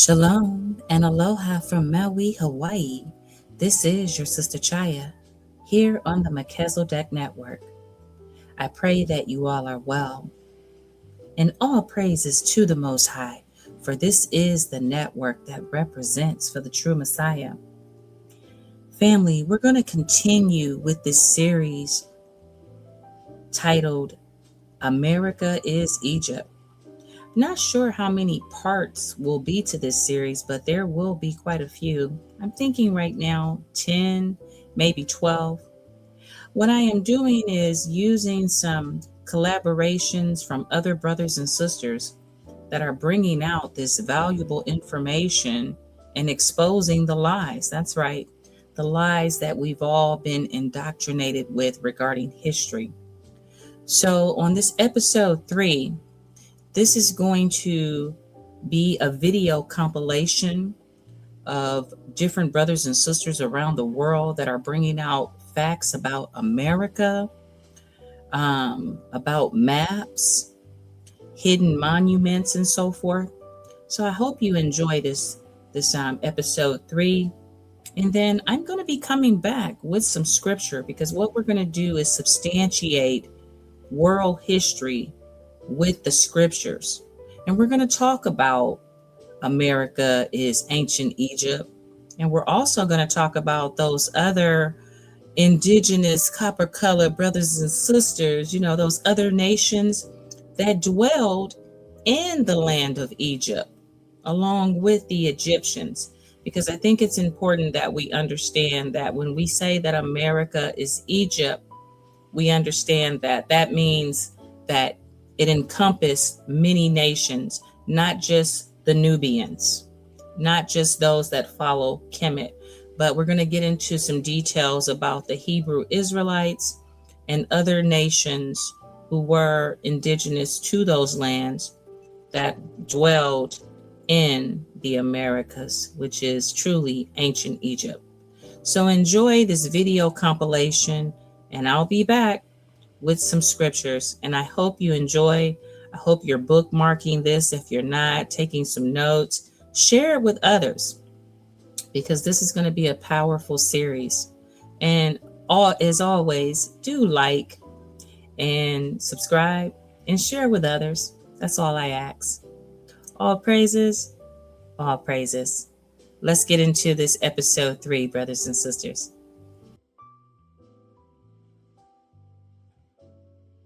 Shalom and aloha from Maui, Hawaii. This is your Sistah ChaYah here on the Melchizedek Network. I pray that you all are well. And all praises to the Most High, for this is the network that represents for the true Messiah. Family, we're going to continue with this series titled America is Egypt. Not sure how many parts will be to this series, but there will be quite a few. I'm thinking right now 10, maybe 12. What I am doing is using some collaborations from other brothers and sisters that are bringing out this valuable information and exposing the lies. That's right, the lies that we've all been indoctrinated with regarding history. So on this episode 3, this is going to be a video compilation of different brothers and sisters around the world that are bringing out facts about America, about maps, hidden monuments, and so forth. So I hope you enjoy this episode 3. And then I'm going to be coming back with some scripture, because what we're going to do is substantiate world history with the scriptures. And we're going to talk about America is ancient Egypt. And we're also going to talk about those other indigenous copper-colored brothers and sisters, those other nations that dwelled in the land of Egypt along with the Egyptians. Because I think it's important that we understand that when we say that America is Egypt, we understand that that means that it encompassed many nations, not just the Nubians, not just those that follow Kemet, but we're going to get into some details about the Hebrew Israelites and other nations who were indigenous to those lands that dwelled in the Americas, which is truly ancient Egypt. So enjoy this video compilation, and I'll be back with some scriptures, and I hope you enjoy. I hope you're bookmarking this. If you're not, taking some notes, share it with others, because this is going to be a powerful series. And as always, do like and subscribe and share with others. That's all I ask. All praises, all praises. Let's get into this episode 3, brothers and sisters.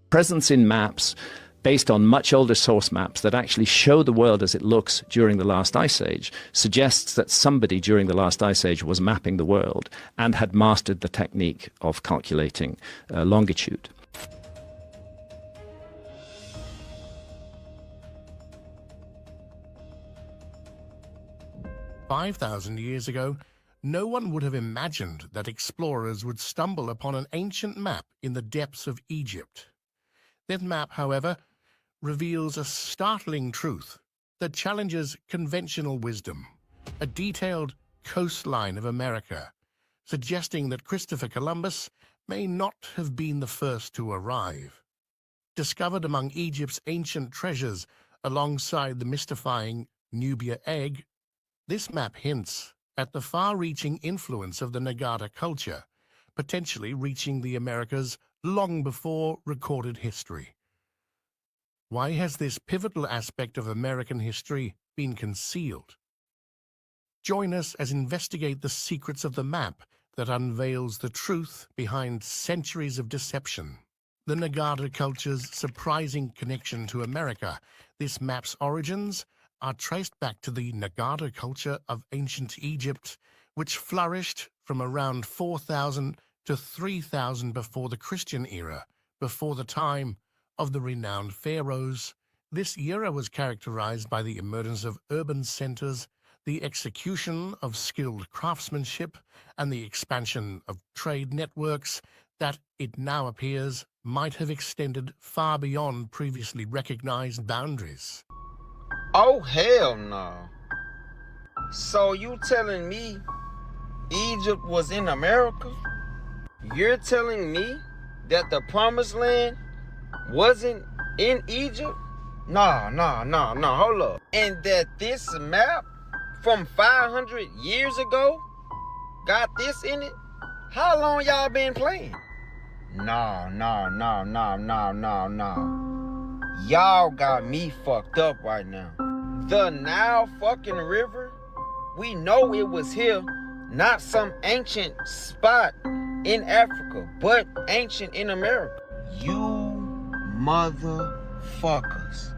Presence in maps based on much older source maps that actually show the world as it looks during the last ice age suggests that somebody during the last ice age was mapping the world and had mastered the technique of calculating longitude. "5,000 years ago, no one would have imagined that explorers would stumble upon an ancient map in the depths of Egypt. That map, however, reveals a startling truth that challenges conventional wisdom, a detailed coastline of America, suggesting that Christopher Columbus may not have been the first to arrive. Discovered among Egypt's ancient treasures alongside the mystifying Nubia egg, this map hints at the far-reaching influence of the Nagata culture, potentially reaching the Americas long before recorded history. Why has this pivotal aspect of American history been concealed? Join us as investigate the secrets of the map that unveils the truth behind centuries of deception. The Nagata culture's surprising connection to America. This map's origins are traced back to the Nagata culture of ancient Egypt, which flourished from around 4,000 to 3,000 before the Christian era, before the time of the renowned pharaohs. This era was characterized by the emergence of urban centers, the execution of skilled craftsmanship, and the expansion of trade networks that, it now appears, might have extended far beyond previously recognized boundaries. Oh, hell no. So you telling me Egypt was in America? You're telling me that the promised land wasn't in Egypt? No, hold up. And that this map from 500 years ago got this in it? How long y'all been playing? No. Y'all got me fucked up right now. The Nile fucking river, we know it was here, not some ancient spot in Africa, but ancient in America. You motherfuckers.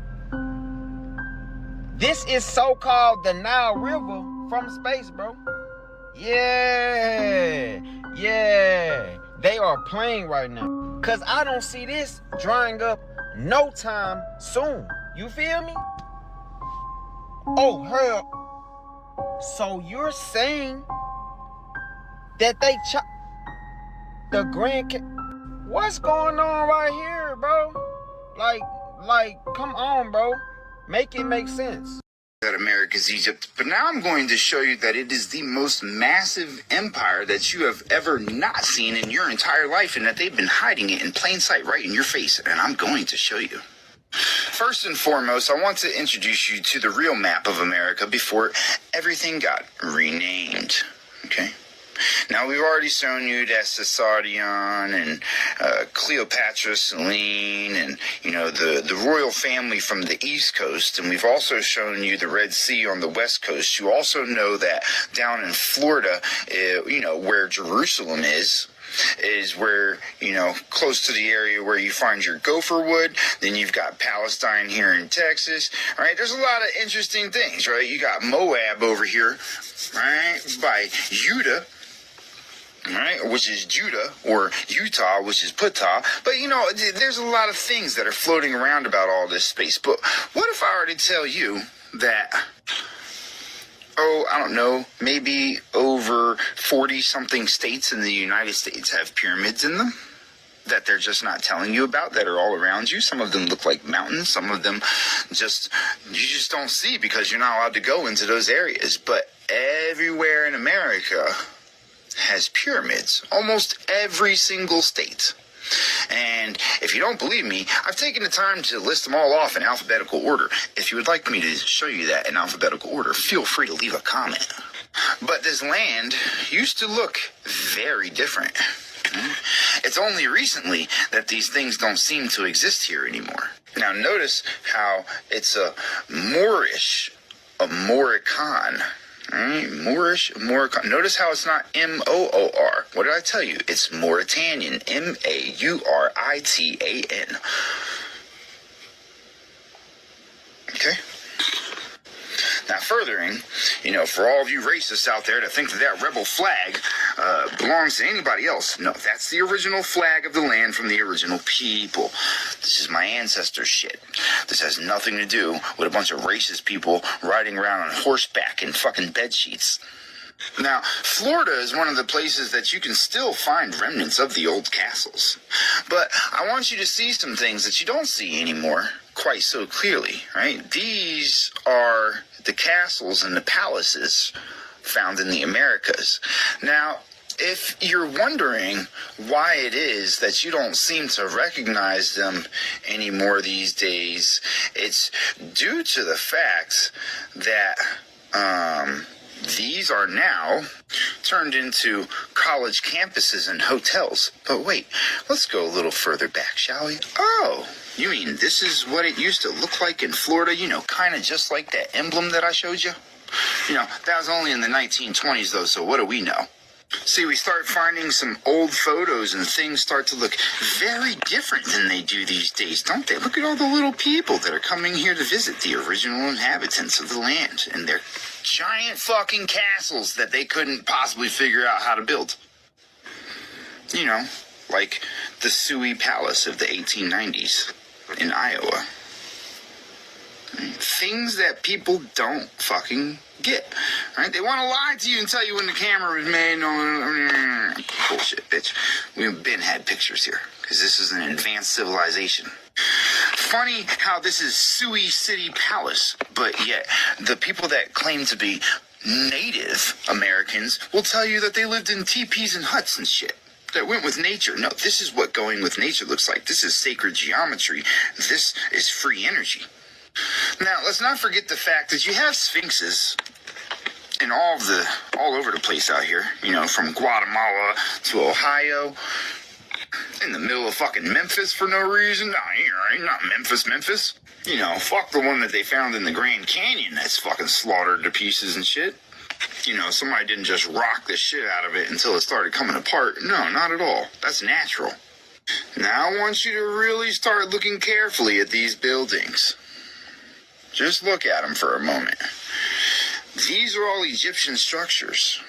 This is so-called the Nile River from space, bro. Yeah. They are playing right now. Cause I don't see this drying up no time soon. You feel me? Oh, hell. So you're saying that they the what's going on right here, bro? Like, come on, bro. Make it make sense. That America's Egypt, but now I'm going to show you that it is the most massive empire that you have ever not seen in your entire life, and that they've been hiding it in plain sight right in your face, and I'm going to show you. First and foremost, I want to introduce you to the real map of America before everything got renamed, okay? Now, we've already shown you that Sistah ChaYah and Cleopatra Selene and, you know, the royal family from the East Coast. And we've also shown you the Red Sea on the West Coast. You also know that down in Florida, you know, where Jerusalem is where, you know, close to the area where you find your gopher wood. Then you've got Palestine here in Texas, right? There's a lot of interesting things, right? You got Moab over here, right, by Judah, right, which is Judah, or Utah, which is Putah. But, you know, there's a lot of things that are floating around about all this space. But what if I were to tell you that, I don't know, maybe over 40-something states in the United States have pyramids in them that they're just not telling you about, that are all around you? Some of them look like mountains. Some of them you just don't see because you're not allowed to go into those areas. But everywhere in America has pyramids, almost every single state. And if you don't believe me, I've taken the time to list them all off in alphabetical order. If you would like me to show you that in alphabetical order, feel free to leave a comment. But this land used to look very different. It's only recently that these things don't seem to exist here anymore. Now notice how it's a Moorish, a Moroccan. Alright, Moorish, Moroccan. Notice how it's not M-O-O-R. What did I tell you? It's Mauritanian. M-A-U-R-I-T-A-N. Okay? Now, furthering, you know, for all of you racists out there that think that that rebel flag belongs to anybody else, no, that's the original flag of the land from the original people. This is my ancestors' shit. This has nothing to do with a bunch of racist people riding around on horseback in fucking bed sheets. Now, Florida is one of the places that you can still find remnants of the old castles. But I want you to see some things that you don't see anymore quite so clearly, right? These are the castles and the palaces found in the Americas. Now, if you're wondering why it is that you don't seem to recognize them anymore these days, it's due to the fact that these are now turned into college campuses and hotels. But wait, let's go a little further back, shall we? Oh, you mean this is what it used to look like in Florida? You know, kind of just like that emblem that I showed you? You know, that was only in the 1920s, though, so what do we know? See, we start finding some old photos and things start to look very different than they do these days, don't they? Look at all the little people that are coming here to visit the original inhabitants of the land and their giant fucking castles that they couldn't possibly figure out how to build. You know, like the Sui Palace of the 1890s in Iowa. Things that people don't fucking get, right? They want to lie to you and tell you when the camera was made. No, bullshit, bitch. We've been had pictures here because this is an advanced civilization. Funny how this is Sui City Palace, but yet the people that claim to be Native Americans will tell you that they lived in teepees and huts and shit that went with nature. No, this is what going with nature looks like. This is sacred geometry. This is free energy. Now, let's not forget the fact that you have sphinxes and all over the place out here, from Guatemala to Ohio, in the middle of fucking Memphis for no reason. Nah, not Memphis. Fuck the one that they found in the Grand Canyon that's fucking slaughtered to pieces and shit. Somebody didn't just rock the shit out of it until it started coming apart. No, not at all. That's natural. Now I want you to really start looking carefully at these buildings. Just look at them for a moment. These are all Egyptian structures.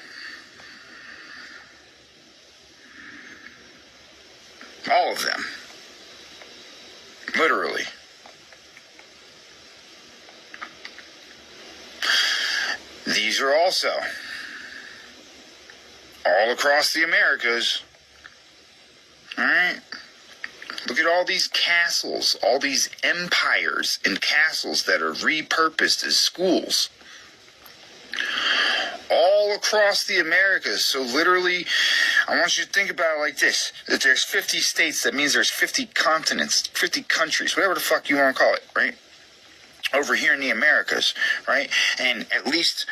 All of them. Literally. These are also all across the Americas. Alright? Look at all these castles, all these empires and castles that are repurposed as schools. All across the Americas. So literally, I want you to think about it like this. That there's 50 states, that means there's 50 continents, 50 countries, whatever the fuck you want to call it, right? Over here in the Americas, right? And at least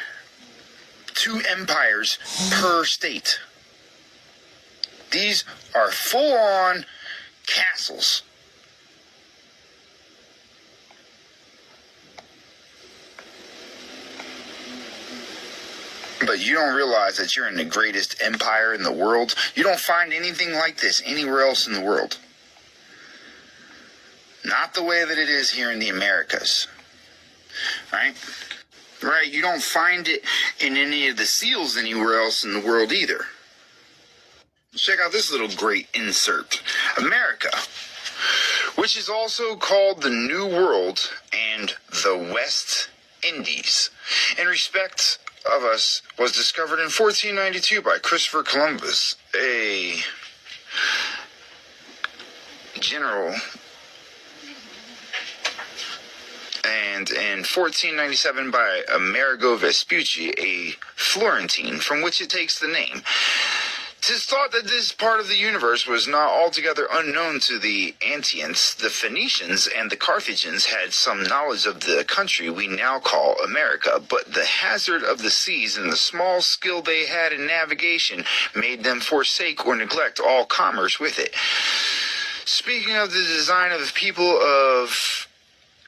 2 empires per state. These are full-on castles. But you don't realize that you're in the greatest empire in the world. You don't find anything like this anywhere else in the world. Not the way that it is here in the Americas. Right? Right, you don't find it in any of the seals anywhere else in the world either. Check out this little great insert. America, which is also called the New World and the West Indies, in respect of us, was discovered in 1492 by Christopher Columbus, a general, and in 1497 by Amerigo Vespucci, a Florentine, from which it takes the name. 'Tis thought that this part of the universe was not altogether unknown to the Antiochs. The Phoenicians and the Carthaginians had some knowledge of the country we now call America, but the hazard of the seas and the small skill they had in navigation made them forsake or neglect all commerce with it. Speaking of the design of the people of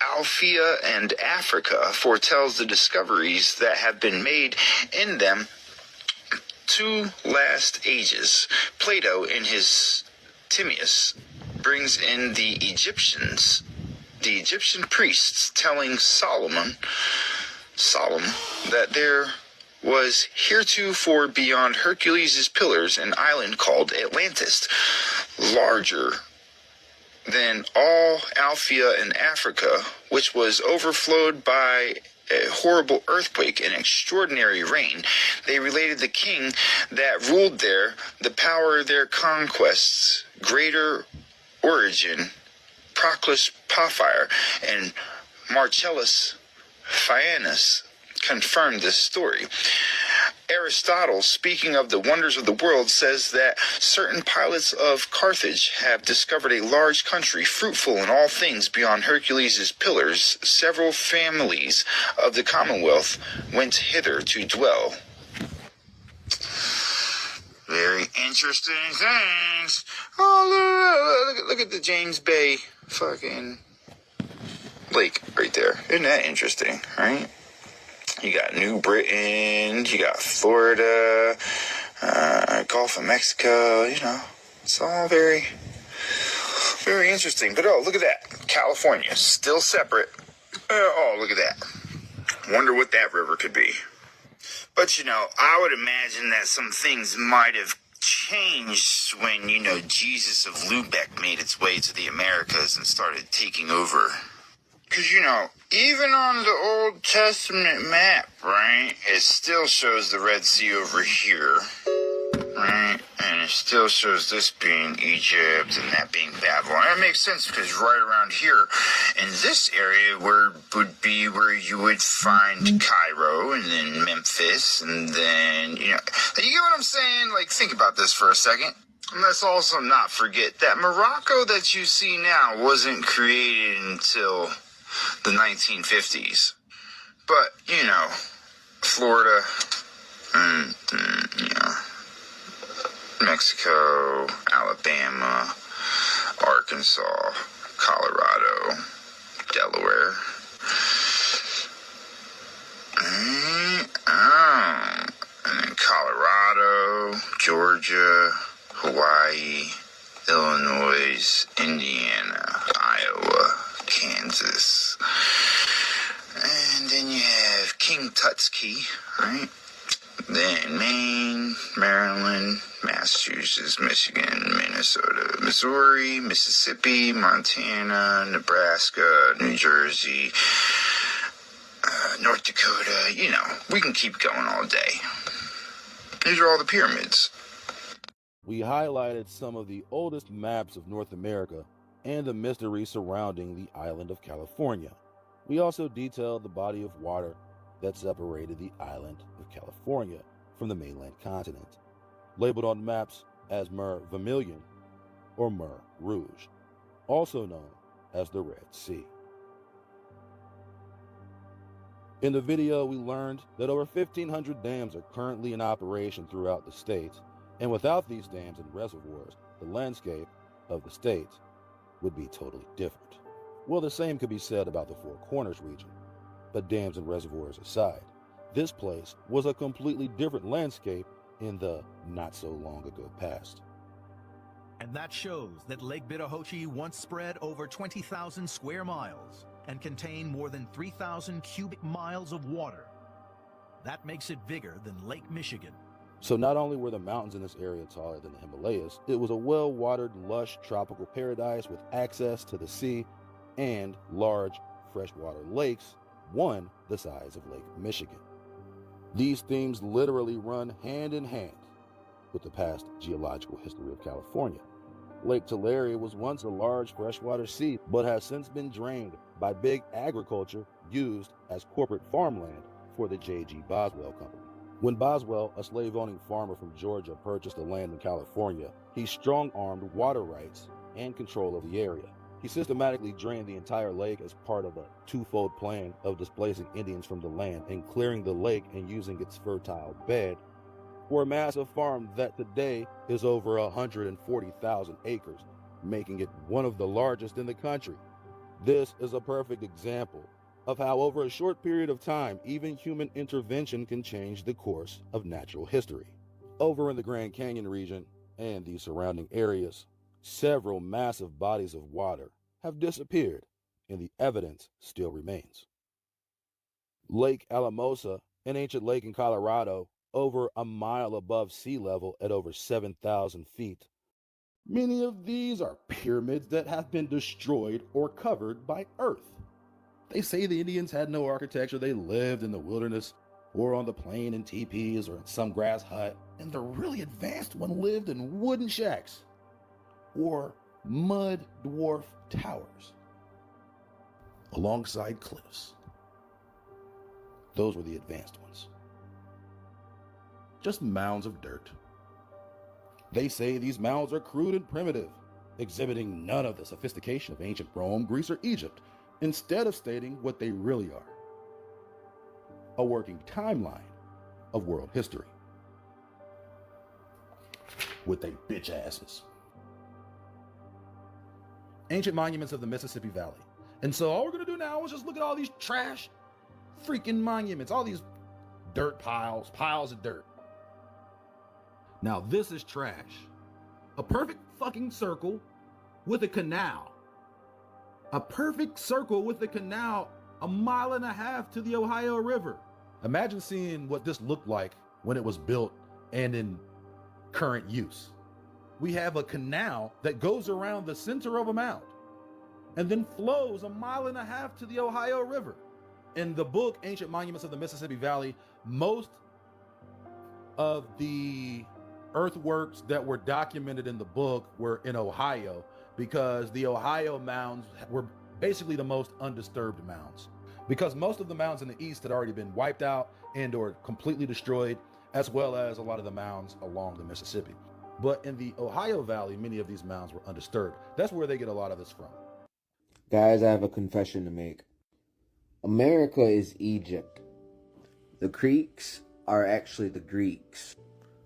Alphia and Africa, foretells the discoveries that have been made in them 2 last ages. Plato, in his Timaeus, brings in the Egyptian priests telling Solomon that there was heretofore beyond Hercules' pillars an island called Atlantis, larger than all Alphia in Africa, which was overflowed by a horrible earthquake and extraordinary rain. They related the king that ruled there, the power of their conquests, greater origin, Proclus Porphyr, and Marcellus Fianus confirmed this story. Aristotle, speaking of the wonders of the world, says that certain pilots of Carthage have discovered a large country fruitful in all things beyond Hercules' pillars. Several families of the Commonwealth went hither to dwell. Very interesting things. Oh, look at the James Bay fucking lake right there. Isn't that interesting, right? You got New Britain, you got Florida, Gulf of Mexico, it's all very, very interesting. But look at that. California, still separate. Look at that. Wonder what that river could be. But, I would imagine that some things might have changed when, Jesus of Lubeck made its way to the Americas and started taking over. Because, even on the Old Testament map, right, it still shows the Red Sea over here, right, and it still shows this being Egypt and that being Babylon. That makes sense because right around here in this area would be where you would find Cairo and then Memphis and then, you get what I'm saying? Like, think about this for a second. And let's also not forget that Morocco that you see now wasn't created until the 1950s. But, Florida, Mexico, Alabama, Arkansas, Colorado, Delaware. And then Colorado, Georgia, Hawaii, Illinois, Indiana, Iowa, Kansas. And then you have King Tut's Key, right? Then Maine, Maryland, Massachusetts, Michigan, Minnesota, Missouri, Mississippi, Montana, Nebraska, New Jersey, North Dakota. You know, we can keep going all day. These are all the pyramids. We highlighted some of the oldest maps of North America and the mystery surrounding the island of California. We also detailed the body of water that separated the island of California from the mainland continent, labeled on maps as Mer Vermilion or Mer Rouge, also known as the Red Sea. In the video, we learned that over 1,500 dams are currently in operation throughout the states, and without these dams and reservoirs, the landscape of the states would be totally different. Well, the same could be said about the Four Corners region, but dams and reservoirs aside, this place was a completely different landscape in the not-so-long-ago past. And that shows that Lake Bittahoche once spread over 20,000 square miles and contained more than 3,000 cubic miles of water. That makes it bigger than Lake Michigan. So not only were the mountains in this area taller than the Himalayas, it was a well-watered, lush tropical paradise with access to the sea and large freshwater lakes, one the size of Lake Michigan. These themes literally run hand in hand with the past geological history of California. Lake Tulare was once a large freshwater sea, but has since been drained by big agriculture used as corporate farmland for the J.G. Boswell Company. When Boswell, a slave-owning farmer from Georgia, purchased the land in California, he strong-armed water rights and control of the area. He systematically drained the entire lake as part of a twofold plan of displacing Indians from the land and clearing the lake and using its fertile bed for a massive farm that today is over 140,000 acres, making it one of the largest in the country. This is a perfect example of how over a short period of time, even human intervention can change the course of natural history. Over in the Grand Canyon region and the surrounding areas, several massive bodies of water have disappeared, and the evidence still remains. Lake Alamosa, an ancient lake in Colorado, over a mile above sea level at over 7,000 feet. Many of these are pyramids that have been destroyed or covered by earth. They say the Indians had no architecture, they lived in the wilderness or on the plain in teepees or in some grass hut, and the really advanced one lived in wooden shacks or mud dwarf towers alongside cliffs. Those were the advanced ones. Just mounds of dirt. They say these mounds are crude and primitive, exhibiting none of the sophistication of ancient Rome, Greece, or Egypt, instead of stating what they really are: a working timeline of world history. With they bitch asses. Ancient monuments of the Mississippi Valley. And so all we're gonna do now is just look at all these trash freaking monuments, all these dirt piles of dirt. Now this is trash. A perfect fucking circle with a canal. A perfect circle with a canal 1.5 miles to the Ohio River. Imagine seeing what this looked like when it was built and in current use. We have a canal that goes around the center of a mound and then flows 1.5 miles to the Ohio River. In the book, Ancient Monuments of the Mississippi Valley, most of the earthworks that were documented in the book were in Ohio, because the Ohio mounds were basically the most undisturbed mounds, because most of the mounds in the east had already been wiped out and or completely destroyed, as well as a lot of the mounds along the Mississippi. But in the Ohio Valley, many of these mounds were undisturbed. That's where they get a lot of this from. Guys, I have a confession to make. America is Egypt. The Greeks are actually the Greeks.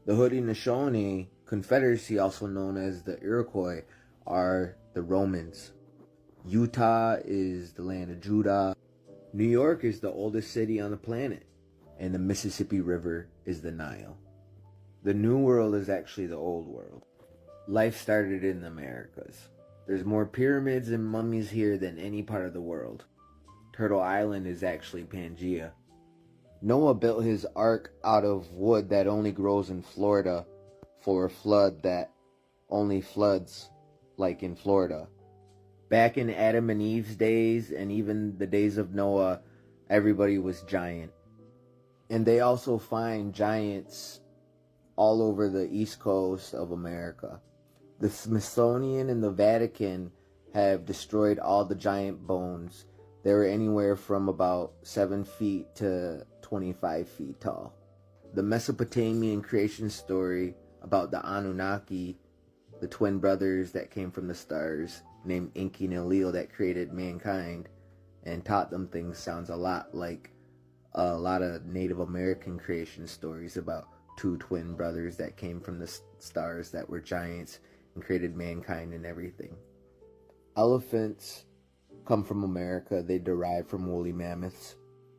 The Haudenosaunee Confederacy, also known as the Iroquois, are the Romans. Utah is the land of Judah. New York is the oldest city on the planet, and the Mississippi River is the Nile. The New World is actually the Old World. Life started in the Americas. There's more pyramids and mummies here than any part of the world. Turtle Island is actually Pangea. Noah built his ark out of wood that only grows in Florida for a flood that only floods like in Florida. Back in Adam and Eve's days, and even the days of Noah, everybody was giant. And they also find giants all over the East Coast of America. The Smithsonian and the Vatican have destroyed all the giant bones. They were anywhere from about 7 feet to 25 feet tall. The Mesopotamian creation story about the Anunnaki, the twin brothers that came from the stars, named Enki and Enlil, that created mankind and taught them things, sounds a lot like a lot of Native American creation stories about two twin brothers that came from the stars that were giants and created mankind and everything. Elephants come from America. They derive from woolly mammoths.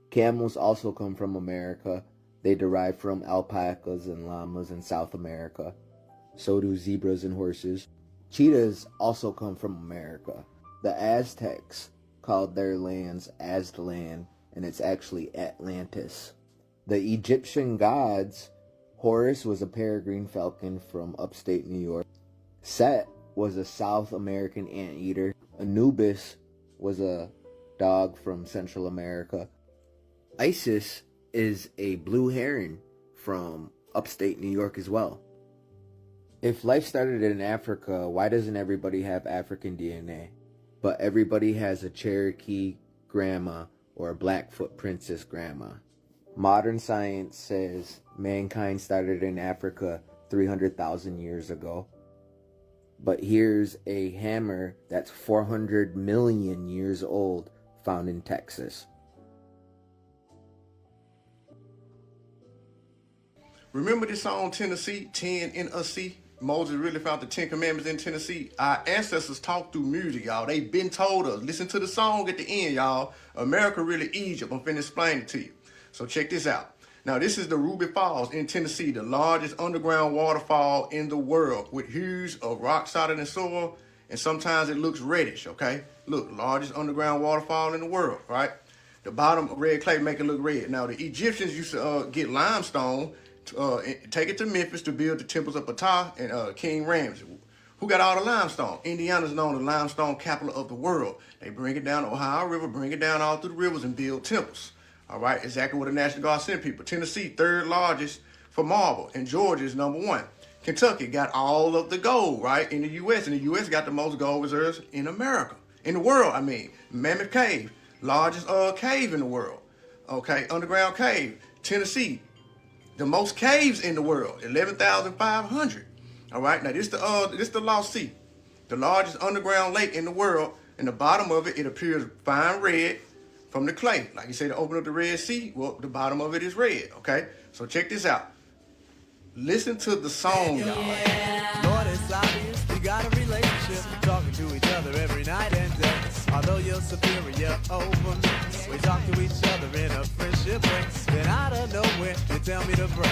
Camels also come from America. They derive from alpacas and llamas in South America. So do zebras and horses. Cheetahs also come from America. The Aztecs called their lands Aztlan, and it's actually Atlantis. The Egyptian gods, Horus was a peregrine falcon from upstate New York. Set was a South American anteater. Anubis was a dog from Central America. Isis is a blue heron from upstate New York as well. If life started in Africa, why doesn't everybody have African DNA? But everybody has a Cherokee grandma or a Blackfoot princess grandma. Modern science says mankind started in Africa 300,000 years ago. But here's a hammer that's 400 million years old, found in Texas. Remember this song, Tennessee, 10 in a C? Moses really found the 10 Commandments in Tennessee. Our ancestors talked through music, y'all. They been told us. Listen to the song at the end, y'all. America really Egypt. I'm finna explain it to you. So check this out. Now, this is the Ruby Falls in Tennessee, the largest underground waterfall in the world, with hues of rock solid and soil, and sometimes it looks reddish, okay? Look, largest underground waterfall in the world, right? The bottom of red clay make it look red. Now, the Egyptians used to get limestone, take it to Memphis to build the temples of Ptah and King Ramses. Who got all the limestone? Indiana's known as the limestone capital of the world. They bring it down the Ohio River, bring it down all through the rivers and build temples. All right, exactly what the National Guard sent people. Tennessee, third largest for marble, and Georgia is number 1. Kentucky got all of the gold, right, in the U.S., and the U.S. got the most gold reserves in America, in the world, I mean. Mammoth Cave, largest cave in the world, okay, underground cave. Tennessee, the most caves in the world, 11,500. All right, now this the Lost Sea, the largest underground lake in the world. In the bottom of it, it appears fine red from the clay. Like you say, to open up the Red Sea, well, the bottom of it is red, okay? So check this out. Listen to the song, y'all. Lord, it's obvious we got a relationship, talking to each other every night and day. Although you're superior over me, we talk to each other in a friendship way. Then out of nowhere, you tell me to break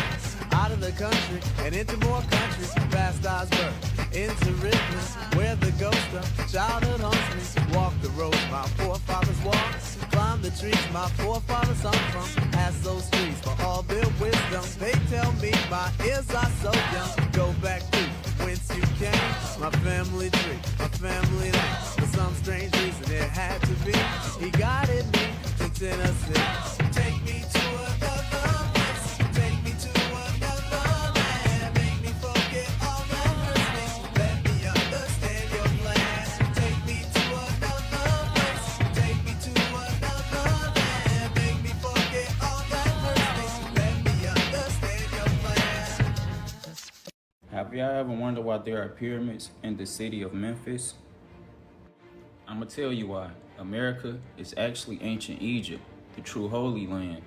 out of the country and into more countries, past Osborne, into Richmond, where the ghost of childhood haunts me. Walk the roads my forefathers walked, climb the trees my forefathers hung from. Ask those trees for all their wisdom. They tell me my ears are so young. Go back to whence you came, my family tree, my family name. For some strange reason it had to be. He guided me to Tennessee. Take me to another place. Take me to another land. Make me forget all that hurts me. Let me understand your plan. Take me to another place. Take me to another land. Make me forget all that hurts me. Let me understand your plan. Have y'all ever wondered why there are pyramids in the city of Memphis? I'm gonna tell you why. America is actually ancient Egypt, the true Holy Land.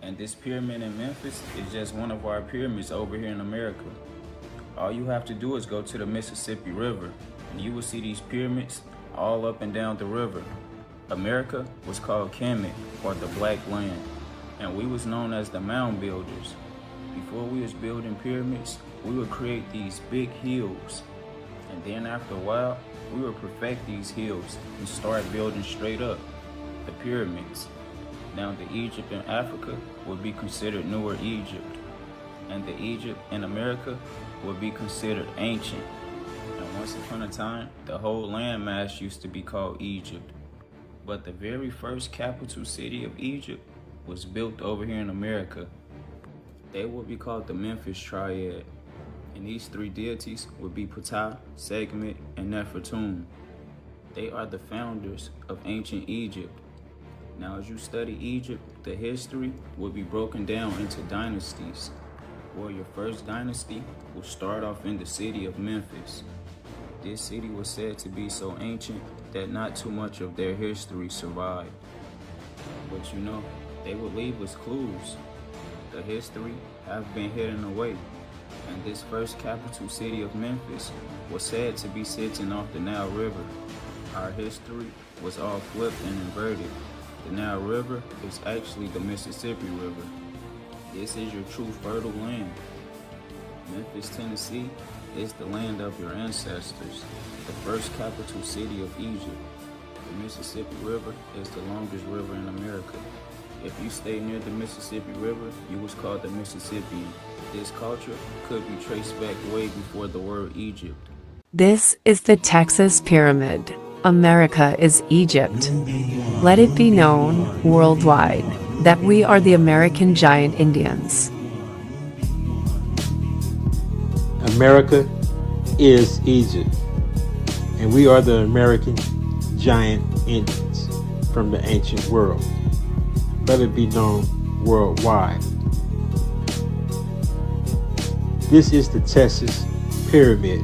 And this pyramid in Memphis is just one of our pyramids over here in America. All you have to do is go to the Mississippi River, and you will see these pyramids all up and down the river. America was called Kemet, or the Black Land, and we was known as the mound builders. Before we was building pyramids, we would create these big hills, and then after a while, we would perfect these hills and start building straight up the pyramids. Now the Egypt in Africa would be considered Newer Egypt, and the Egypt in America would be considered ancient. And once upon a time, the whole landmass used to be called Egypt. But the very first capital city of Egypt was built over here in America. They would be called the Memphis Triad. And these three deities would be Ptah, Sekhmet, and Nefertum. They are the founders of ancient Egypt. Now as you study Egypt, the history will be broken down into dynasties, where your first dynasty will start off in the city of Memphis. This city was said to be so ancient that not too much of their history survived. But you know, they would leave us clues. The history have been hidden away, and this first capital city of Memphis was said to be sitting off the Nile River. Our history was all flipped and inverted. The Nile River is actually the Mississippi River. This is your true fertile land. Memphis, Tennessee is the land of your ancestors, the first capital city of Egypt. The Mississippi River is the longest river in America. If you stay near the Mississippi River, you was called the Mississippian. This culture could be traced back way before the word Egypt. This is the Texas Pyramid. America is Egypt. Let it be known worldwide that we are the American Giant Indians. America is Egypt, and we are the American Giant Indians from the ancient world. Let it be known worldwide. This is the Texas Pyramid.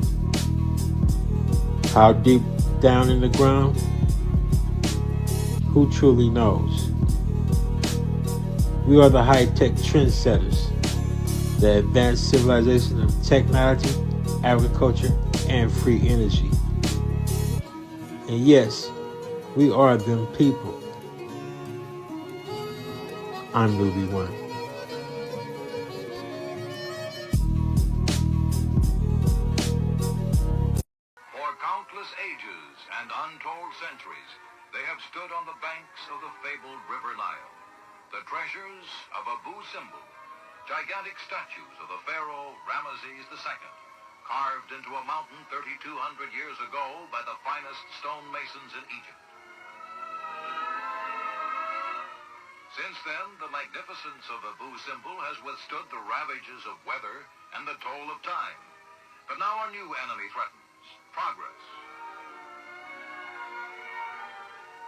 How deep down in the ground? Who truly knows? We are the high-tech trendsetters, the advanced civilization of technology, agriculture, and free energy. And yes, we are them people. I'm Newbie One. For countless ages and untold centuries, they have stood on the banks of the fabled River Nile, the treasures of Abu Simbel, gigantic statues of the pharaoh Ramesses II, carved into a mountain 3,200 years ago by the finest stonemasons in Egypt. Since then, the magnificence of Abu Simbel has withstood the ravages of weather and the toll of time. But now a new enemy threatens: progress.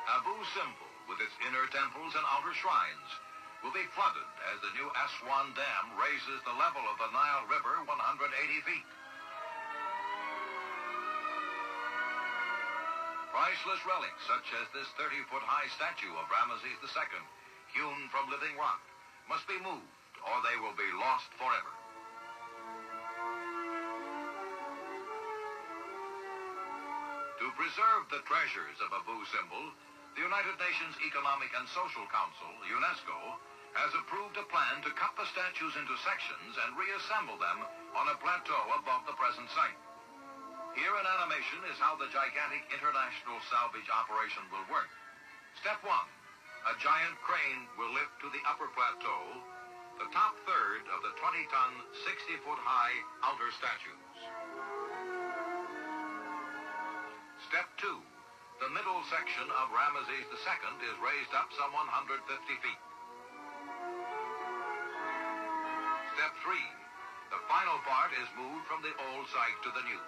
Abu Simbel, with its inner temples and outer shrines, will be flooded as the new Aswan Dam raises the level of the Nile River 180 feet. Priceless relics such as this 30-foot-high statue of Ramesses II, hewn from living rock, must be moved or they will be lost forever. To preserve the treasures of Abu Simbel, the United Nations Economic and Social Council, UNESCO, has approved a plan to cut the statues into sections and reassemble them on a plateau above the present site. Here in animation is how the gigantic international salvage operation will work. Step 1. A giant crane will lift to the upper plateau the top third of the 20-ton, 60-foot-high outer statues. Step 2. The middle section of Ramesses II is raised up some 150 feet. Step 3. The final part is moved from the old site to the new.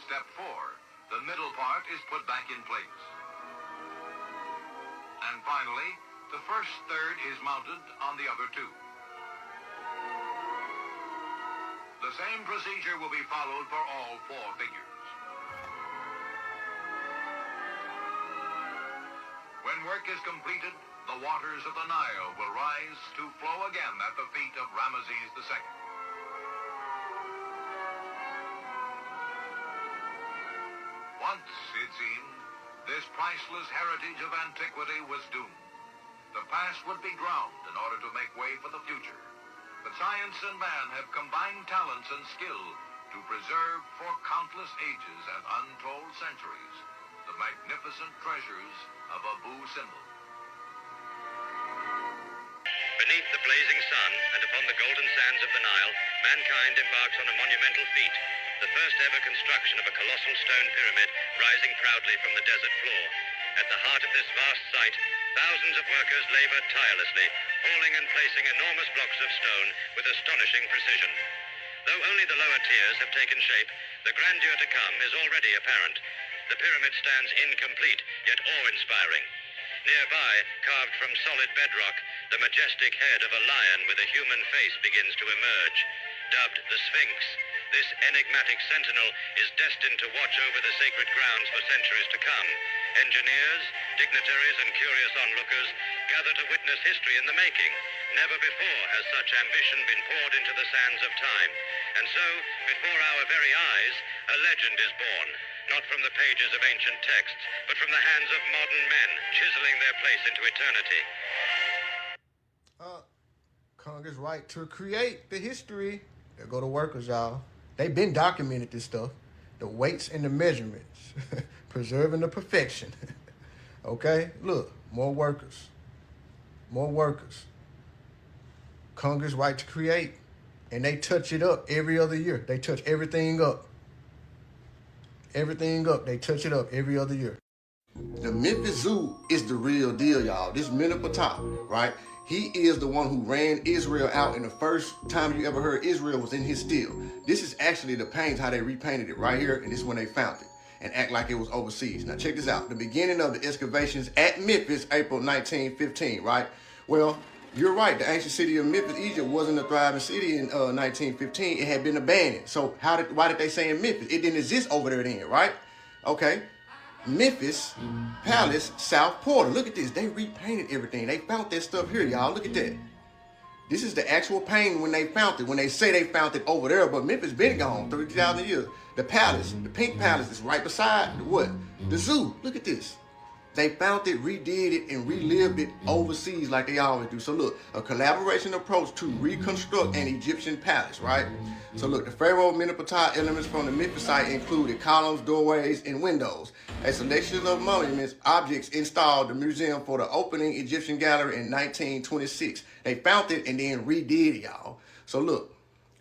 Step 4. The middle part is put back in place. And finally, the first third is mounted on the other two. The same procedure will be followed for all four figures. When work work is completed, the waters of the Nile will rise to flow again at the feet of Ramesses II. Once, it seemed, this priceless heritage of antiquity was doomed. The past would be drowned in order to make way for the future. But science and man have combined talents and skill to preserve for countless ages and untold centuries the magnificent treasures of Abu Simbel. Beneath the blazing sun and upon the golden sands of the Nile, mankind embarks on a monumental feat, the first ever construction of a colossal stone pyramid rising proudly from the desert floor. At the heart of this vast site, thousands of workers labored tirelessly, hauling and placing enormous blocks of stone with astonishing precision. Though only the lower tiers have taken shape, the grandeur to come is already apparent. The pyramid stands incomplete, yet awe-inspiring. Nearby, carved from solid bedrock, the majestic head of a lion with a human face begins to emerge. Dubbed the Sphinx, this enigmatic sentinel is destined to watch over the sacred grounds for centuries to come. Engineers, dignitaries, and curious onlookers gather to witness history in the making. Never before has such ambition been poured into the sands of time. And so, before our very eyes, a legend is born. Not from the pages of ancient texts, but from the hands of modern men, chiseling their place into eternity. Congress' right to create the history. There go the workers, y'all. They've been documented this stuff. The weights and the measurements. Preserving the perfection. Okay? Look, more workers. More workers. Congress' right to create. And they touch it up every other year. They touch everything up. Everything up. They touch it up every other year. The Memphis Zoo is the real deal, y'all. This Meneptah, right? He is the one who ran Israel out, and the first time you ever heard Israel was in his steel. This is actually the paintings, how they repainted it right here, and this is when they found it and act like it was overseas. Now check this out. The beginning of the excavations at Memphis, April 1915, right? Well, you're right. The ancient city of Memphis, Egypt, wasn't a thriving city in 1915. It had been abandoned. So why did they say in Memphis? It didn't exist over there then, right? Okay. Memphis Palace, South Portal. Look at this. They repainted everything. They found that stuff here, y'all. Look at that. This is the actual painting when they found it. When they say they found it over there, but Memphis been gone 30,000 years. The palace, the Pink Palace, is right beside what? The zoo. Look at this. They found it, redid it, and relived it overseas like they always do. So look, a collaboration approach to reconstruct an Egyptian palace, right? So look, the Pharaoh Meneptah elements from the Memphis site included columns, doorways, and windows. A selection of monuments, objects installed the museum for the opening Egyptian gallery in 1926. They found it and then redid it, y'all. So look,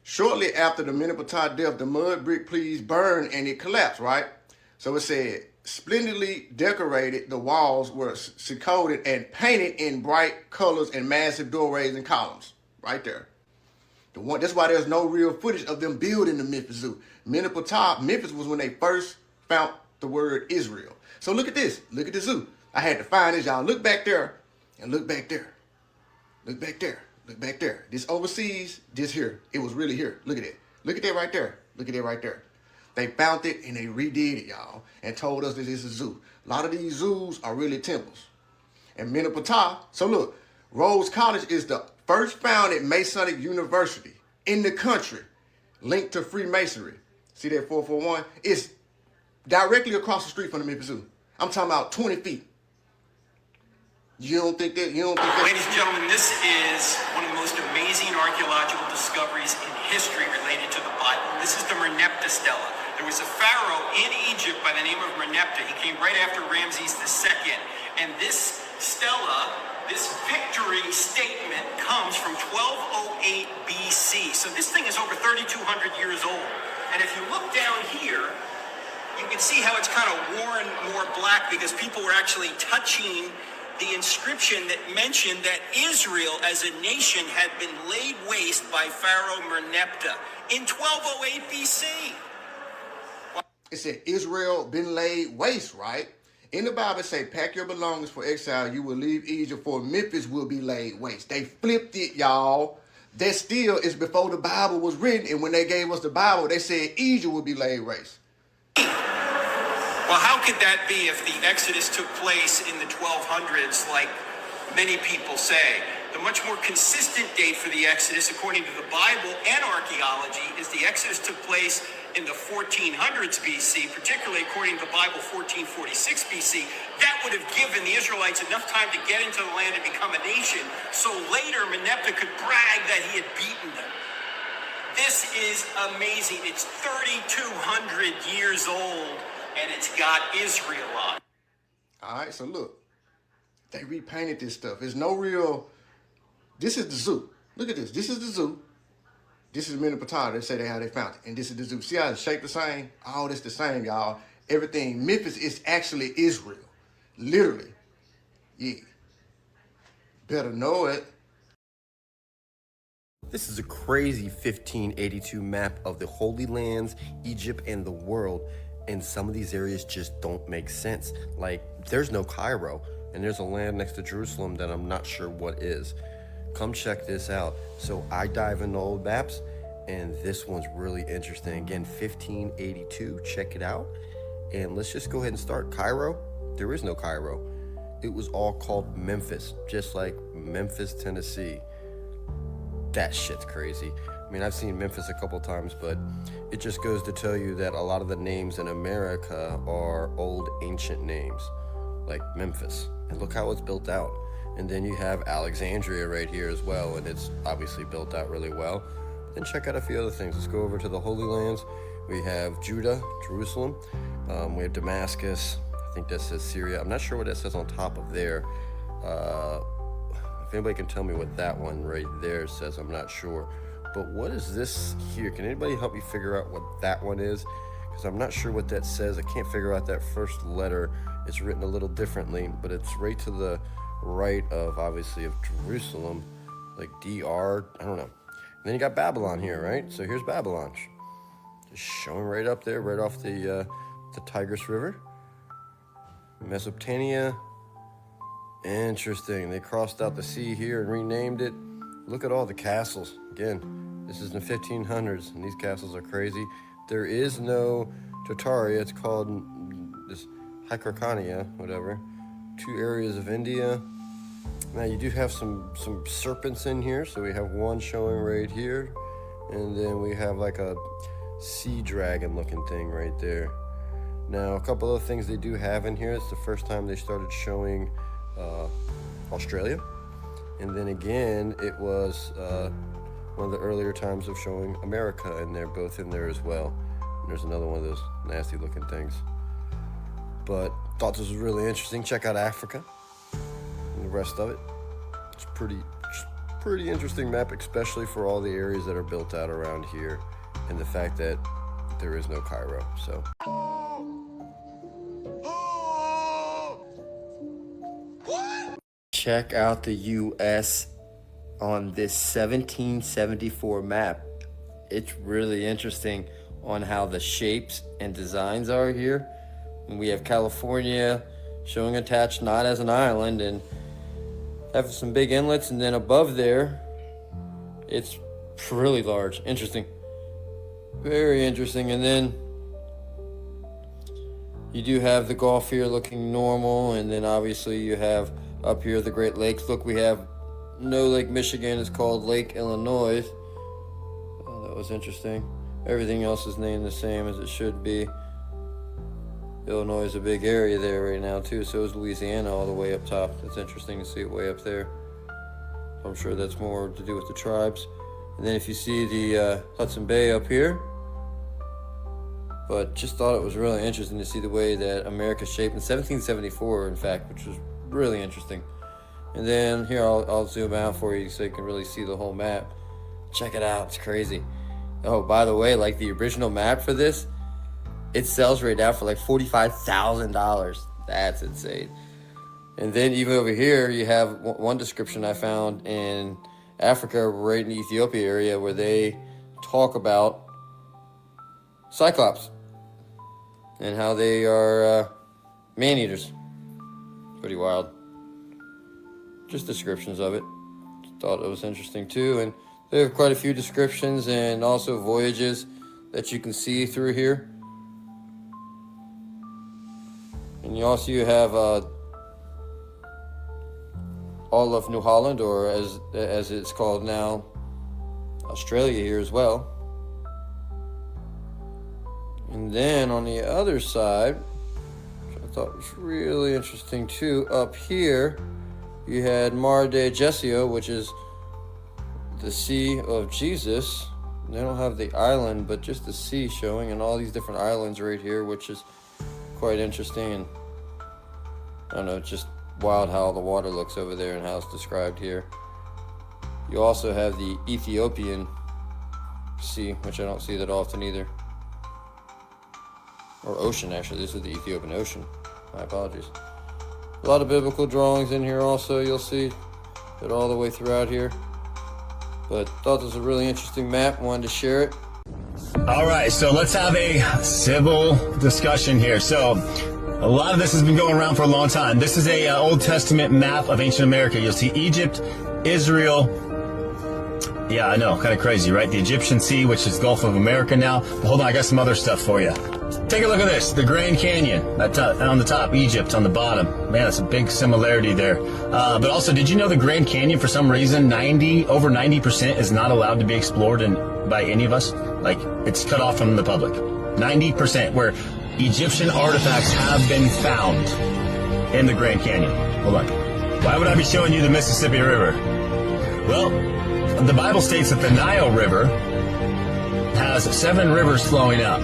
shortly after the Meneptah death, the mud brick please burned and it collapsed, right? So it said, splendidly decorated, the walls were coated and painted in bright colors and massive doorways and columns. Right there. That's why there's no real footage of them building the Memphis Zoo. Meneptah, Memphis was when they first found the word Israel. So look at this. Look at the zoo. I had to find this, y'all. Look back there and look back there. Look back there. Look back there. This overseas, this here. It was really here. Look at it. Look at that right there. Look at that right there. They found it and they redid it, y'all, and told us that it's a zoo. A lot of these zoos are really temples. And Meneptah, so look, Rhodes College is the first founded Masonic university in the country linked to Freemasonry. See that 441? It's directly across the street from the Memphis Zoo. I'm talking about 20 feet. You don't think that? Ladies and gentlemen, this is one of the most amazing archaeological discoveries in history related to the Bible. This is the Merneptah Stela. There was a pharaoh in Egypt by the name of Merneptah. He came right after Ramses II. And this stela, this victory statement, comes from 1208 BC. So this thing is over 3,200 years old. And if you look down here, you can see how it's kind of worn more black because people were actually touching the inscription that mentioned that Israel as a nation had been laid waste by Pharaoh Merneptah in 1208 BC. It said Israel been laid waste, right? In the Bible, it say, pack your belongings for exile. You will leave Egypt, for Memphis will be laid waste. They flipped it, y'all. That still is before the Bible was written. And when they gave us the Bible, they said Egypt would be laid waste. Well, how could that be if the Exodus took place in the 1200s, like many people say? The much more consistent date for the Exodus, according to the Bible and archaeology, is the Exodus took place in the 1400s BC, particularly according to the Bible, 1446 BC. That would have given the Israelites enough time to get into the land and become a nation, so later Merneptah could brag that he had beaten them. This is amazing. It's 3,200 years old, and it's got Israel on it. All right, so look, they repainted this stuff. It's no real. This is the zoo. Look at this. This is the zoo. This is Minnetonka. They say how they found it. And this is the zoo. See how it's shaped the same? All this the same, y'all. Everything. Memphis is actually Israel. Literally. Yeah. Better know it. This is a crazy 1582 map of the Holy Lands, Egypt, and the world. And some of these areas just don't make sense. Like, there's no Cairo. And there's a land next to Jerusalem that I'm not sure what is. Come check this out. So I dive into old maps, and this one's really interesting. Again, 1582, check it out. And let's just go ahead and start. Cairo, there is no Cairo. It was all called Memphis, just like Memphis, Tennessee. That shit's crazy. I mean, I've seen Memphis a couple times, but it just goes to tell you that a lot of the names in America are old ancient names, like Memphis. And look how it's built out. And then you have Alexandria right here as well, and it's obviously built out really well. Then check out a few other things. Let's go over to the Holy Lands. We have Judah, Jerusalem. We have Damascus. I think that says Syria. I'm not sure what that says on top of there. If anybody can tell me what that one right there says, I'm not sure. But what is this here? Can anybody help me figure out what that one is? Because I'm not sure what that says. I can't figure out that first letter. It's written a little differently, but it's right to the right of, obviously, of Jerusalem, like DR, I don't know. And then you got Babylon here, right? So here's Babylon, just showing right up there, right off the Tigris River. Mesopotamia, interesting. They crossed out the sea here and renamed it. Look at all the castles. Again, this is in the 1500s, and these castles are crazy. There is no Tartaria. It's called this Hypercania, whatever. 2 areas of India. Now you do have some serpents in here. So we have one showing right here, and then we have like a sea dragon looking thing right there. Now a couple of things they do have in here. It's the first time they started showing Australia, and then again it was one of the earlier times of showing America, and they're both in there as well. And there's another one of those nasty looking things. But thought this was really interesting. Check out Africa and the rest of it. It's pretty interesting map, especially for all the areas that are built out around here, and the fact that there is no Cairo. So check out the US on this 1774 map. It's really interesting on how the shapes and designs are here. And we have California showing attached not as an island and have some big inlets, and then above there it's really large. Interesting, very interesting. And then you do have the Gulf here looking normal, and then obviously you have up here the Great Lakes. Look, we have no Lake Michigan, it's called Lake Illinois. Oh, that was interesting. Everything else is named the same as it should be. Illinois is a big area there right now too, so is Louisiana all the way up top. That's interesting to see it way up there. I'm sure that's more to do with the tribes. And then if you see the Hudson Bay up here, but just thought it was really interesting to see the way that America's shaped in 1774, in fact, which was really interesting. And then here I'll zoom out for you so you can really see the whole map. Check it out, it's crazy. Oh, by the way, like the original map for this, it sells right now for like $45,000. That's insane. And then even over here, you have one description I found in Africa, right in the Ethiopia area, where they talk about Cyclops and how they are man-eaters. Pretty wild. Just descriptions of it. Thought it was interesting too. And they have quite a few descriptions and also voyages that you can see through here. And you also have all of New Holland, or as it's called now, Australia here as well. And then on the other side, which I thought was really interesting too, up here, you had Mar de Jesio, which is the Sea of Jesus. They don't have the island, but just the sea showing, and all these different islands right here, which is quite interesting. And I don't know, it's just wild how the water looks over there and how it's described here. You also have the Ethiopian Sea, which I don't see that often either. Or ocean, actually. This is the Ethiopian Ocean. My apologies. A lot of biblical drawings in here also, you'll see that all the way throughout here. But thought this was a really interesting map. Wanted to share it. All right, so let's have a civil discussion here. So a lot of this has been going around for a long time. This is a Old Testament map of ancient America. You'll see Egypt, Israel. Yeah, I know, kind of crazy, right? The Egyptian Sea, which is Gulf of America now. But hold on, I got some other stuff for you. Take a look at this, the Grand Canyon on the top, Egypt on the bottom. Man, that's a big similarity there. But also, did you know the Grand Canyon, for some reason, over 90% is not allowed to be explored by any of us? Like, it's cut off from the public. 90%, where Egyptian artifacts have been found in the Grand Canyon. Hold on. Why would I be showing you the Mississippi River? Well, the Bible states that the Nile River has 7 rivers flowing out.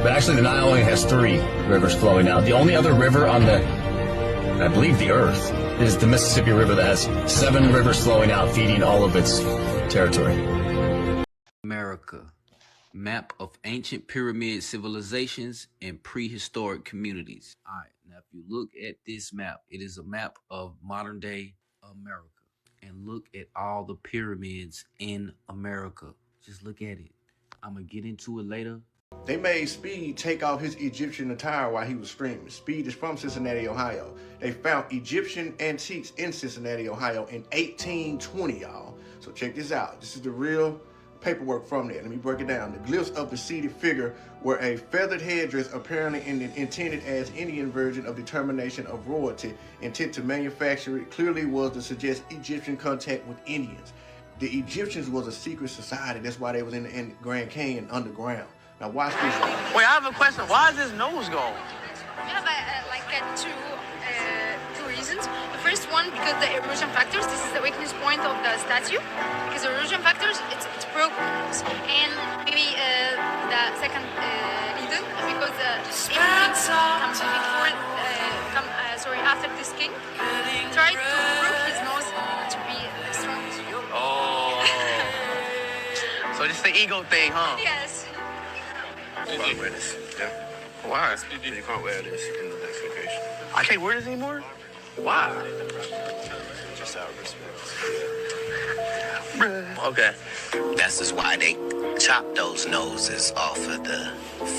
But actually, the Nile only has 3 rivers flowing out. The only other river on I believe the earth, is the Mississippi River that has 7 rivers flowing out, feeding all of its territory. America. Map of ancient pyramid civilizations and prehistoric communities. All right, now if you look at this map, it is a map of modern day America. And look at all the pyramids in America. Just look at it. I'm going to get into it later. They made Speed take off his Egyptian attire while he was streaming. Speed is from Cincinnati, Ohio. They found Egyptian antiques in Cincinnati, Ohio in 1820, y'all. So check this out. This is the real paperwork from there. Let me break it down. The glyphs of the seated figure were a feathered headdress, apparently intended as Indian version of determination of royalty. Intent to manufacture it clearly was to suggest Egyptian contact with Indians. The Egyptians was a secret society. That's why they was in the Grand Canyon underground. Now watch this. Wait, I have a question. Why is his nose gone? We have two reasons. The first one, because the erosion factors. This is the weakness point of the statue. Because the erosion factors, it's broken. And maybe the second reason, because after this king tried to prove his nose to be strong. Oh. So just the ego thing, huh? Yes. You can't wear this. Yeah. Why? You can't wear this in the next location. I can't wear this anymore? Why? Just out of respect. Okay. That's just why they chopped those noses off of the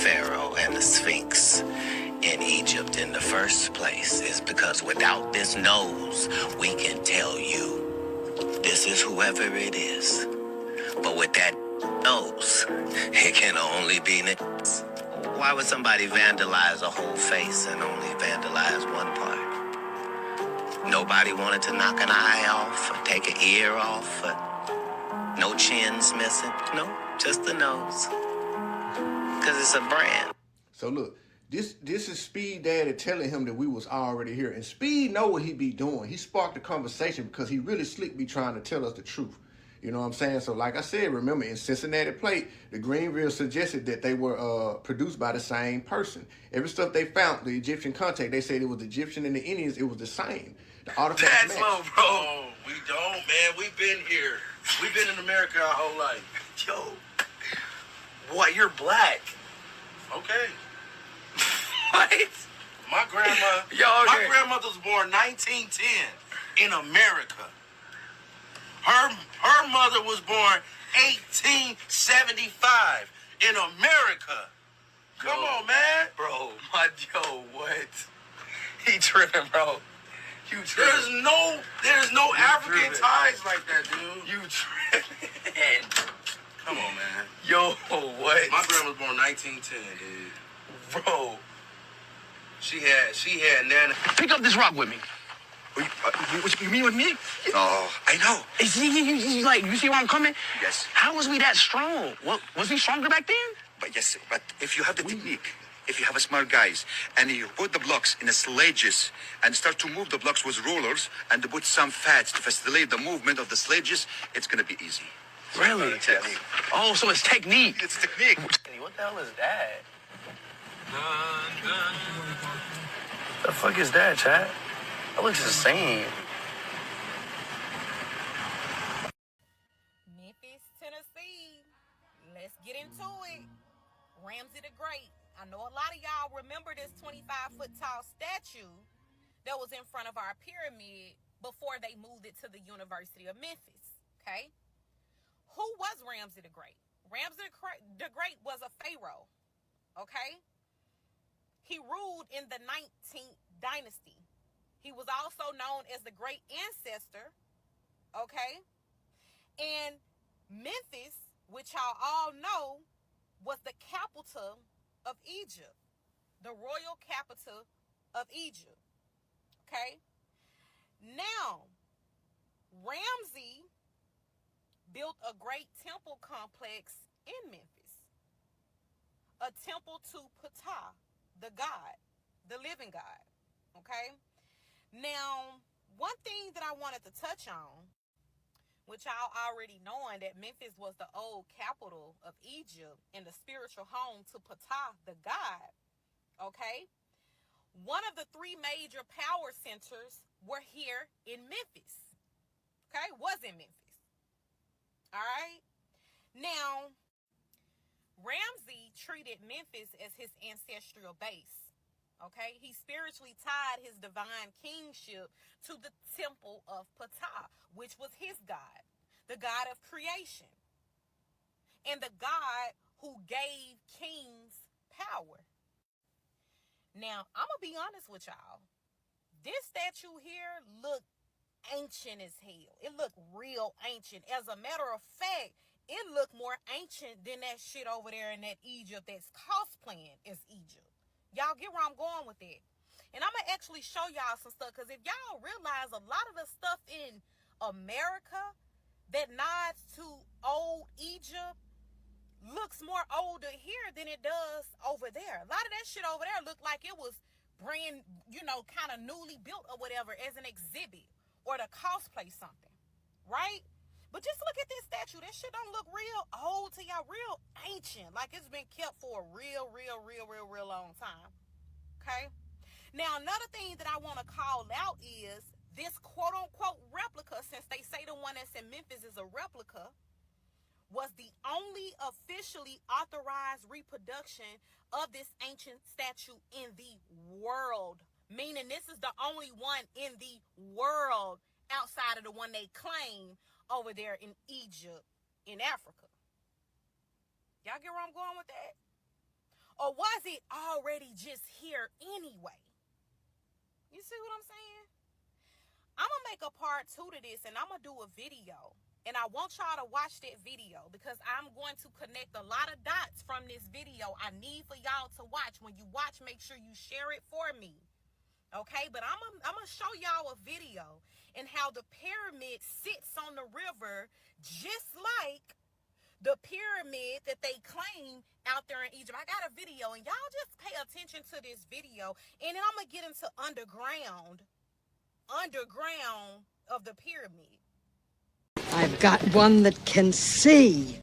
Pharaoh and the Sphinx in Egypt in the first place. Is because without this nose, we can tell you this is whoever it is. But with that nose, it can only be Nicholas. Why would somebody vandalize a whole face and only vandalize one part? Nobody wanted to knock an eye off or take an ear off. No chins missing. No, just the nose. Because it's a brand. So look, this is Speed Daddy telling him that we was already here. And Speed know what he be doing. He sparked the conversation because he really slick be trying to tell us the truth. You know what I'm saying? So like I said, remember in Cincinnati Plate, the Greenville suggested that they were produced by the same person. Every stuff they found, the Egyptian contact, they said it was Egyptian and the Indians, it was the same. The artifact That's low, bro. We don't, man. We've been here. We've been in America our whole life. Yo. What? You're black. Okay. What? My grandma, my grandmother was born 1910 in America. Her mother was born 1875 in America. Come on, man. Bro, what? He tripping, bro. You tripping. There's no African ties like that, dude. You tripping. Come on, man. Yo, what? My grandma was born 1910, dude. Bro. She had Nana. Pick up this rock with me. What you mean with me? Oh, I know. He's like, you see where I'm coming? Yes. How was we that strong? Was he stronger back then? But yes, but if you have the technique, if you have a smart guys, and you put the blocks in the sledges and start to move the blocks with rollers and to put some fats to facilitate the movement of the sledges, it's gonna be easy. Really? Technique. Oh, so it's technique. It's technique. What the hell is that? The fuck is that, chat? That looks the same. Memphis, Tennessee. Let's get into it. Ramsey the Great. I know a lot of y'all remember this 25-foot tall statue that was in front of our pyramid before they moved it to the University of Memphis, okay? Who was Ramsey the Great? Ramsey the Great was a pharaoh, okay? He ruled in the 19th dynasty. He was also known as the Great Ancestor, okay? And Memphis, which y'all all know, was the capital of Egypt, the royal capital of Egypt, okay? Now, Ramsey built a great temple complex in Memphis, a temple to Ptah, the god, the living God, okay? Now, one thing that I wanted to touch on, which y'all already knowing that Memphis was the old capital of Egypt and the spiritual home to Ptah, the god, okay? One of the three major power centers were here in Memphis, okay? Was in Memphis, all right? Now, Ramsey treated Memphis as his ancestral base, okay? He spiritually tied his divine kingship to the temple of Ptah, which was his God, the God of creation, and the God who gave kings power. Now, I'm going to be honest with y'all. This statue here looked ancient as hell. It looked real ancient. As a matter of fact, it looked more ancient than that shit over there in that Egypt that's cosplaying as Egypt. Y'all get where I'm going with it. And I'm going to actually show y'all some stuff, because if y'all realize a lot of the stuff in America that nods to old Egypt looks more older here than it does over there. A lot of that shit over there looked like it was brand, kind of newly built or whatever as an exhibit or to cosplay something, right? But just look at this statue. This shit don't look real old to y'all, real ancient. Like it's been kept for a real long time, okay? Now, another thing that I want to call out is this quote-unquote replica, since they say the one that's in Memphis is a replica, was the only officially authorized reproduction of this ancient statue in the world. Meaning this is the only one in the world outside of the one they claim over there in Egypt, in Africa. Y'all get where I'm going with that? Or was it already just here anyway? You see what I'm saying? I'm going to make a part 2 to this, and I'm going to do a video. And I want y'all to watch that video because I'm going to connect a lot of dots from this video. I need for y'all to watch. When you watch, make sure you share it for me. Okay? But I'm going to show y'all a video and how the pyramid sits on the river just like the pyramid that they claim out there in Egypt. I got a video, and y'all just pay attention to this video, and then I'm going to get into underground of the pyramid. I've got one that can see.